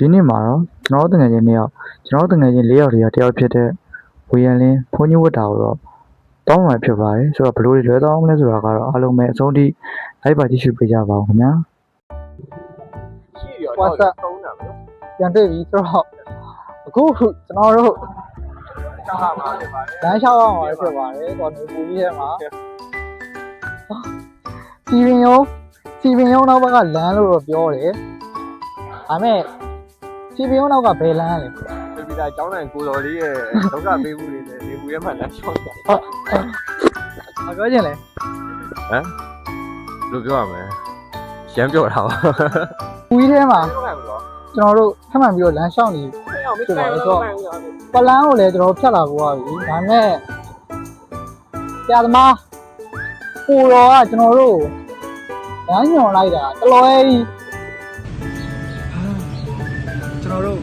ဒီနေ့မှာတော့ကျွန်တော်တို့တငယ်ချင်း၄ယောက်တည်းတယောက်ဖြစ်တဲ့ဝေယံလင်းဘုန်းကြီးဝတ်တာကိုတော့တောင်းမှဖြစ်ပါတယ်ဆိုတော့ဘလို့လွယ်သွားအောင်လဲဆိုတာကတော့အားလုံးပဲအဆုံးထိလိုက်ပါကြည့်ရှုပေးကြပါဦးခင်ဗျာဝါဆက်ပြန်တွေ့ပြီဆိုတော့အခုကျွန်တော်တို့လမ်းလျှောက်အောင်ဖြစ်ပါတယ်တော့နေပူကြီးထဲမှာစီပင်ရုံနောက်ဘက်ကလမ်းလို့တော့ပြောတယ်ဒါမဲ့စီပင်ရုံနောက်ကဘယ်လမ်းလဲဒီဒါကျောင်းနိုင်ကိုတော်လေးရဲ့ဒုက္ခပေးမှုတွေနဲ့နေပူရဲမှလမ်းလျှောက်တာမပြောချင်လဲဟမ်လို့ပြောရမယ်ရမ်းပြောတာပါပူကြီးထဲမှာကျွန်တော်တို့ထပ်မှန်ပြီးတော့လမ်းလျှောက်နေဖြစ်ပါတော့ပလန်းကိုလည်းကျွန်တော်ဖြတ်လာဖို့ရပြီဒါမဲ့ဆရာသမားပူတော်ကကျွန်တော်တို့လမ်းညွန်လိုက်တာတလွဲကြီးကျွန်တော်တို့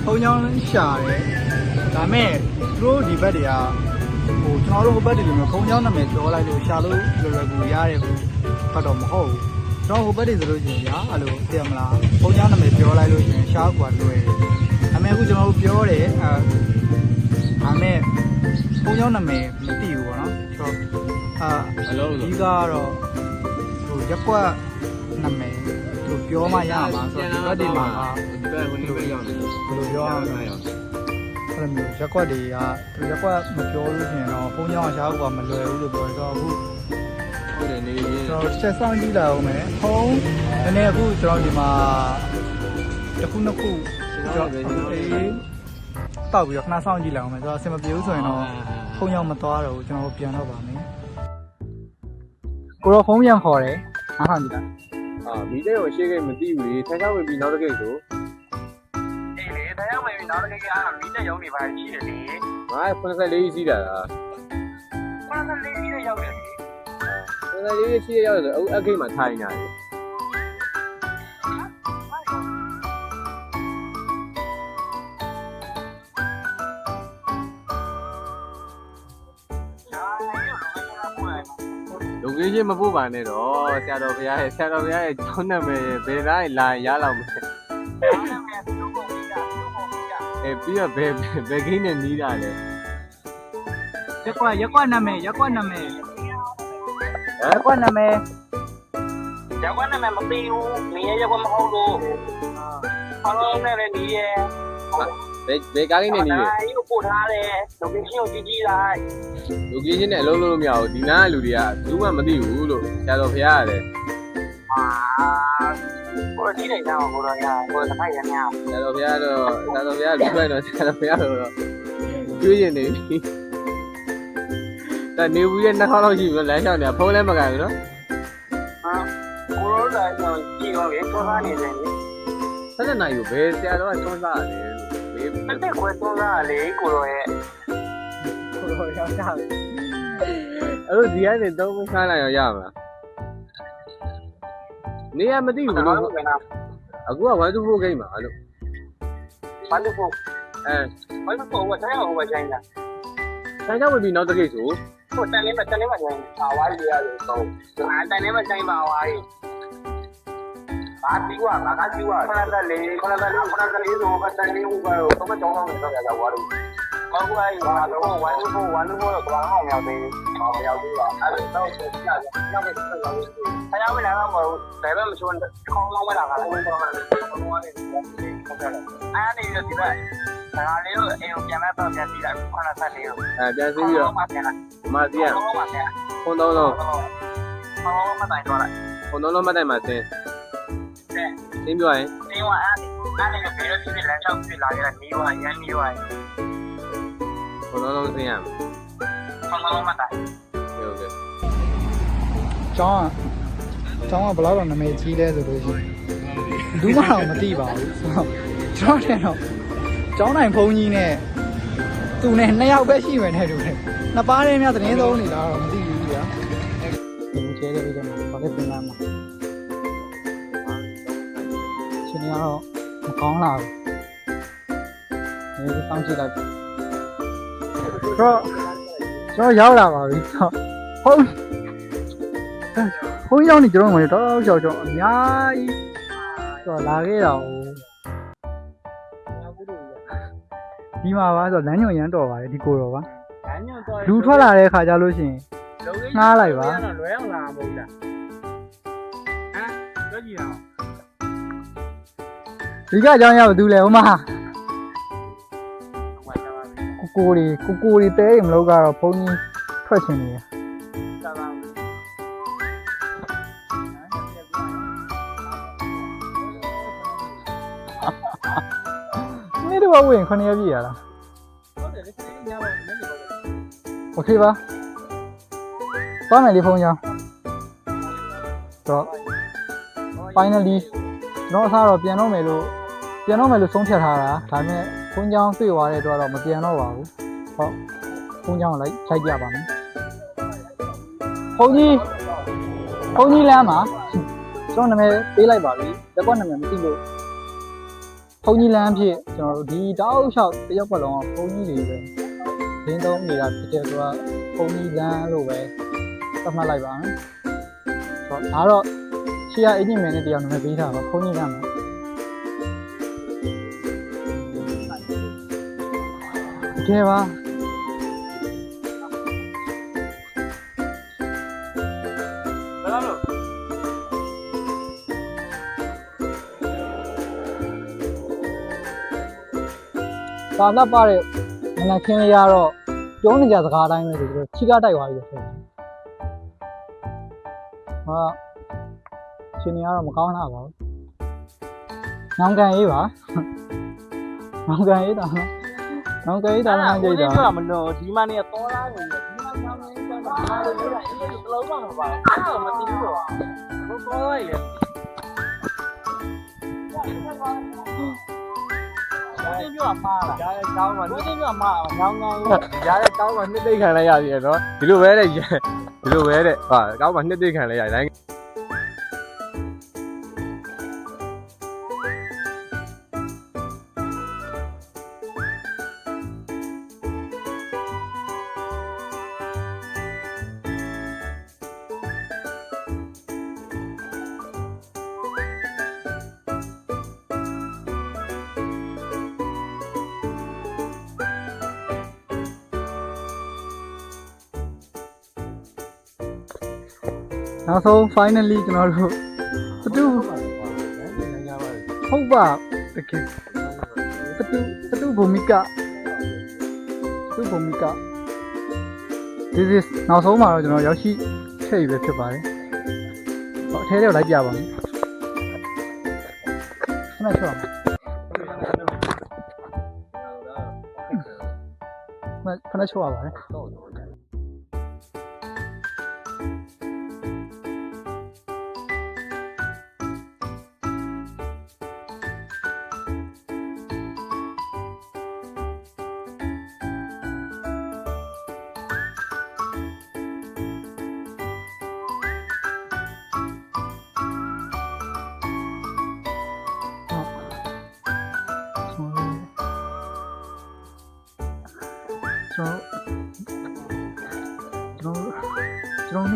ဘုံချောင်းရှာတယ်ဒါမဲ့သူတို့ဒီဘက်တွေကကျွန်တော်တို့ဟိုဘက်တွေလိုမျိုးဘုံချောင်းနာမည်ပြောလိုက်လို့ရှာလို့လွယ်လွယ်ကူရတယ်ဘတ်တော့မဟုတ်ဘူးကျွန်တော်ဟိုဘက်တွေဆိုလို့ရှိရင်ညာအဲ့လိုသိရမလားဘုံချောင်းနာမည်ပြောလိုက်လို့ရှိရင်ရှာကွာလွယ်တယ်ဒါမဲ့အခုကျွန်တော်တို့ပြောတယ်ဒါမဲ့ဘုံချောင်းနာမည်မသိဘူးပေါ့နော်ကျွန်တော်ဒီကတော့ဟိုရက်ကွက်နာမည်သူပြောမှရမှာဆိုတော့ဒီဘက်တွေမှာဒီဘက်ဟိုနေပဲရောက်နေဘယ်လိုပြောရမလဲအဲ့လိုမျိုးရက်ကွက်တွေကရက်ကွက်မပြောလို့ရှိရင်တော့ဘုံချောင်းရှာကွာမလွယ်ဘူးလို့ပြောတော့အခုဟုတ်တယ်နေကျွန်တော်ချက်ဆောင်ကြည့်လာအောင်မယ်ဖုံးနည်းနည်းအခုကျွန်တော်ဒီမှာတစ်ခုနှစ်ခုကျွန်တော်တောက်ပြီးတော့ခဏဆောင်ကြည့်လာအောင်မယ်ကျွန်တော်အဆင်မပြေဘူးဆိုရင်တော့ဖုံးရောက်မသွားတော့ဘူးကျွန်တော်ပြန်တော့ပါမယ်ကိုတော့ဖုံးပြန်ခေါ်တယ်အားထောင်ကြည့်တာဒီတဲ့ကိုရှေ့ကိမသိဘူးလေထိုင်ချောင်းဝင်ပြီးနောက်တစ်ကိဆိုအေးလေထိုင်ချောင်းဝင်ပြီးနောက်တစ်ကိအားမီးတက်ရုံနေပါရှိတယ်လေငါ84စီးတာလား84စီးရောက်တယ်84စီးရောက်တယ်အကိမှာထိုင်နေတယ်လူကြီးချင်းမပို့ပါနဲ့တော့ဆရာတော်ဘုရားရဲ့ကျောင်းနာမည်ဘယ်တိုင်းလာရလောက်မယ်ပြီးတော့ဘယ်ခင်းနဲ့နီးတာလဲရက်ကွက်နာမည်ရက်ကွက်နာမည်မသိဘူးနေရရက်ကွက်မဟုတ်လို့ခေါင်းလုံးနဲ့လည်းနီးရဲဘယ်ကားကိန်းနဲ့နီးလဲအေးကိုပို့ထားတယ်လူကြီးချင်းကိုကြည့်လိုက်လူကြီးချင်းနဲ့အလုံးလုံးလို့မရဘူးဒီနားလူတွေကဘူးမှမသိဘူးလို့ဆရာတော်ဘုရားရတယ်ကိုကြည့်နေကြအောင်ကိုတော့ညာကိုတစ်ဖိုက်ရမ်းများဆရာတော်ဘုရားပြီးလိုက်တော့ဆရာတော်ဘုရားတော့ကျွေးရင်နေပြီနေဘူးရဲ့နှစ်ခေါက်လောက်ရှိပြီလမ်းလျှောက်နေတာဖုန်းလည်းမကန်ဘူးနော်ကိုတော့တိုင်းတော့ကြည့်တော့ရေသွန်းသားနေတယ်ဆက်တဲ့နိုင်ကိုဘယ်ဆရာတော်ကသွန်းသားလဲတက်ခွဲသွန်းသားလေကိုတော့ရဲ့ရောက်တာအဲ့လိုဒီကနေတော့ခန်းလိုက်ရမလားနေရမသိဘူးလို့အခုက124ဂိမ်းပါလို့124124ကတိုင်းအောင်ပဲချိုင်းတာဆိုင်ကြောက်ပြီးနောက်တစ်ဂိတ်ဆိုဟိုတန်လေးမချိုင်းပါဝါးရီရတယ်တော့တန်လေးမချိုင်းပါဝါးရီဘာပြီးွားဘာကပြီးွားခဏတလေးဆိုတော့တန်လေးဟိုကတော့တော့ကြောင်းအောင်တော့ရဝါလို့ဘာကွာဘာလို့124တော့ဘာမှမရောက်သေးဘူးမရောက်သေးပါအဲ့တော့ဆက်ပြရတယ်နောက်ပဲဆက်ရောက်သေးတယ်ဆရာမလာတော့မဟုတ်ဘယ်ဘက်မချိုးခေါင်းလုံးမလာတာလည်းဘာမှမလုပ်ဘူးဘာလို့လဲဟုတ်ကဲ့အဲ့ဒီဒီဘက်ဒါလေးကိုအိမ်ကိုပြန်မဲ့တော့ပြန်ပြီးလိုက်ခဏဆက်လေးကိုပြန်စီးပြီးတော့မစီးရခွန်းတော့လုံးမတိုင်တော့လိုက်ခွန်းတော့လုံးမတိုင်မှာတင်းပြောရင်တင်းဝအဲ့ဒီဘယ်လိုဖြစ်လမ်းချောက်ဖြစ်လာရတဲ့နေဝရန်နေဝရခွန်းတော့လုံးသိရမယ်ခွန်းတော့လုံးမတိုင်ဟုတ်ကဲ့ကျောင်းကဘယ်လောက်တော့နာမည်ကြီးလဲဆိုလို့ရှိရင်ဘူးမှတော့မသိပါဘူးကျွန်တော်တဲ့တော့ကျောင်းနိုင်ဘုံကြီးနဲ့သူနဲ့2ယောက်ပဲရှိမယ်နဲ့တူတယ်နှစ်ပါးလေးများသတင်းသုံးနေတာတော့မသိဘူးကြာဒီကျဲတဲ့ပြီးတော့ဘာလဲပြင်လာမှာရှင်ကတော့မကောင်းလာဘူးဒီတောင်းကြည့်လိုက်တော့ရောက်လာပါပြီဟုတ်ရောက်နေကျွန်တော်တို့တော့ကြောက်အများကြီးတော့လာခဲ့တာဟို ဒီမှာပါဆိုလမ်းညွန်ရမ်းတော်ပါတယ်ဒီကိုတော့ပါ လမ်းညွန်တော့ လူထွက်လာတဲ့ခါကျလို့ရှိရင် ငှားလိုက်ပါ လွယ်အောင်လာမဟုတ်လားဟမ်ပြောကြည့်အောင် ဒီကအကြောင်းရောက်ဘူးလေဟိုမှာ ဟိုမှာပါပြီ ကိုတွေတဲရင်မလို့ကတော့ဘုန်းကြီးထွက်ချင်နေရ သာသာ နေ့တော့ဝင်9ရက်ပြည့်ရလား ဟုတ်တယ်ဒီနေ့ညတော့နည်းနည်းပါ โอเคပါသွားမယ်လေဖုန်းကြောင်းတော့ finally ကျွန်တော်အစားတော့ပြန်တော့မယ်လို့ဆုံးဖြတ်ထားတာဒါပေမဲ့ဖုန်းကြောင်းတွေ့သွားတဲ့အတွက်တော့မပြန်တော့ပါဘူးဟုတ်ဖုန်းကြောင်းကိုလိုက်ပြပါမယ်ဖုန်းကြီးလမ်းမှာကျွန်တော်နာမည်ပေးလိုက်ပါပြီလက်ကွက်နာမည်မသိလို့ဖုန်းကြီးလမ်းဖြစ်ကျွန်တော်တို့ဒီတောက်လျှောက်တရက်ပတ်လုံးကဖုန်းကြီးတွေပဲရင်းသုံးနေတာဖြစ်တဲ့ဆိုတော့ဖုန်းကြီးလမ်းလို့ပဲသတ်မှတ်လိုက်ပါမယ်ဆိုတော့ဒါတော့ရှေ့ကအင်ဂျင်မန်နဲ့တရားနာမည်ပေးထားပါဖုန်းကြီးလမ်းမှာโอเคပါ ဘယ်လိုလုပ် သာလက်ပါတဲ့မနက်ခင်းလေးရတော့ပြောနေကြစကားအတိုင်းပဲဆိုပြီးတော့ချိကားတိုက်သွားပြီဆိုတော့ဟာရှင်နေရတော့မကောင်းတာပါဘူး။နောင်ကန်ရေးပါ။နောင်ကန်ရေးတာနော်။နောင်ကန်ရေးတာလည်းကြိတ်တာ ပြောမလို့ဒီမနေ့တော့လာနေတယ်ဒီမချောင်းနေတော့ဒီမလေးရေးတာအေးဘလုံးမှမပါဘူးအဲ့တော့မသိဘူးတော့ဘောပေါ်လိုက်လေဒီပြောမှားလားကြားတဲ့ကောင်းမှာဒီပြောမှားညောင်းညောင်းကြားတဲ့ကောင်းမှာနှစ်သိမ့်ခံလိုက်ရပြီနော်ဒီလိုပဲတဲ့ဒီလိုပဲတဲ့ဟာကောင်းမှာနှစ်သိမ့်ခံလိုက်ရတိုင်း နောက်ဆုံး finally ကျွန်တော်တို့စတူဟုတ်ပါတကယ်စတူဘူမီကာ this is နောက်ဆုံးမှာတော့ကျွန်တော်ရောက်ရှိခဲ့ပြီပဲဖြစ်ပါတယ်ဟောအထဲထဲကိုလိုက်ပြပါမယ်ခဏချောခဏချောပါပါတယ်ကျွန်တော်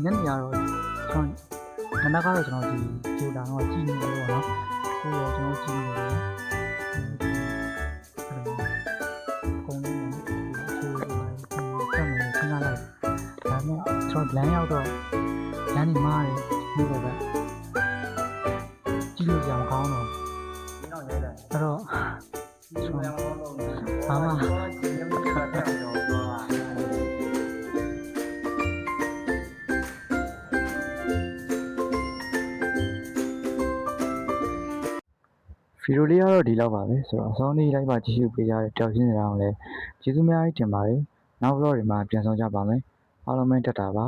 ညနေရတော့ကျွန်တော်မနက်ကတော့ကျွန်တော်ဒီဂျူလာတော့ကြည့်နေလို့ပေါ့နော်ကိုရောကျွန်တော်ကြည့်နေတယ်ကုန်းနေတယ်ဒီလိုဆက်မယ်ခဏလိုက်ဒါနဲ့ကျွန်တော်လမ်းရောက်တော့လမ်းနေမှားတယ်ဒီလိုပဲကြည့်လို့ကြောင်ကောင်းတော့အဲ့တော့ဘာမှဗီဒီယိုလေးကတော့ဒီလောက်ပါပဲဆိုတော့အဆုံးလေးလိုက်ပါကြည့်ရှုပေးကြတဲ့တောက်ချင်းစရာကိုလည်းကျေးဇူးများကြီးတင်ပါတယ်နောက်ဗလော့တွေမှာပြန်ဆောင်ကြပါမယ်အားလုံးပဲတက်တာပါ